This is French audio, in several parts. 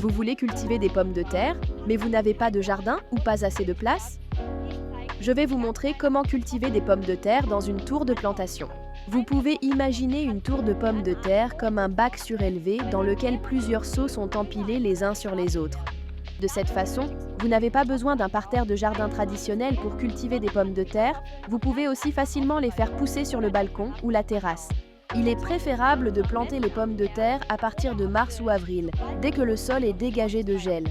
Vous voulez cultiver des pommes de terre, mais vous n'avez pas de jardin ou pas assez de place? Je vais vous montrer comment cultiver des pommes de terre dans une tour de plantation. Vous pouvez imaginer une tour de pommes de terre comme un bac surélevé dans lequel plusieurs seaux sont empilés les uns sur les autres. De cette façon, vous n'avez pas besoin d'un parterre de jardin traditionnel pour cultiver des pommes de terre, vous pouvez aussi facilement les faire pousser sur le balcon ou la terrasse. Il est préférable de planter les pommes de terre à partir de mars ou avril, dès que le sol est dégagé de gel.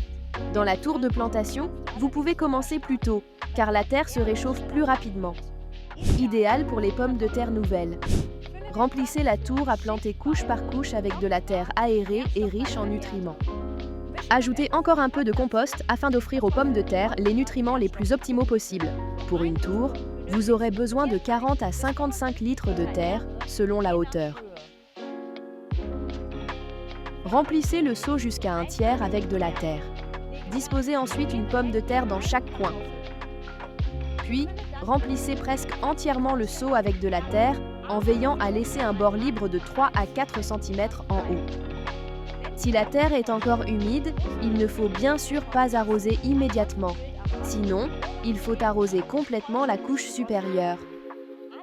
Dans la tour de plantation, vous pouvez commencer plus tôt, car la terre se réchauffe plus rapidement. Idéal pour les pommes de terre nouvelles. Remplissez la tour à planter couche par couche avec de la terre aérée et riche en nutriments. Ajoutez encore un peu de compost afin d'offrir aux pommes de terre les nutriments les plus optimaux possibles. Pour une tour, vous aurez besoin de 40 à 55 litres de terre, selon la hauteur. Remplissez le seau jusqu'à un tiers avec de la terre. Disposez ensuite une pomme de terre dans chaque coin. Puis, remplissez presque entièrement le seau avec de la terre en veillant à laisser un bord libre de 3 à 4 cm en haut. Si la terre est encore humide, il ne faut bien sûr pas arroser immédiatement. Sinon, il faut arroser complètement la couche supérieure.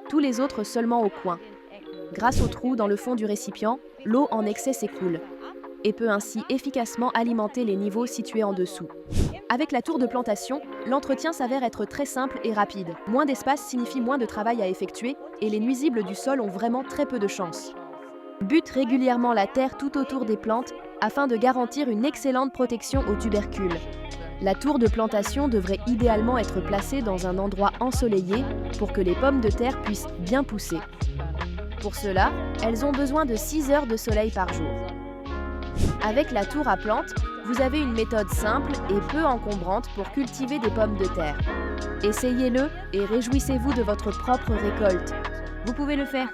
Tous les autres seulement au coin. Grâce au trou dans le fond du récipient, l'eau en excès s'écoule et peut ainsi efficacement alimenter les niveaux situés en dessous. Avec la tour de plantation, l'entretien s'avère être très simple et rapide. Moins d'espace signifie moins de travail à effectuer et les nuisibles du sol ont vraiment très peu de chance. Butte régulièrement la terre tout autour des plantes afin de garantir une excellente protection aux tubercules. La tour de plantation devrait idéalement être placée dans un endroit ensoleillé pour que les pommes de terre puissent bien pousser. Pour cela, elles ont besoin de 6 heures de soleil par jour. Avec la tour à plantes, vous avez une méthode simple et peu encombrante pour cultiver des pommes de terre. Essayez-le et réjouissez-vous de votre propre récolte. Vous pouvez le faire!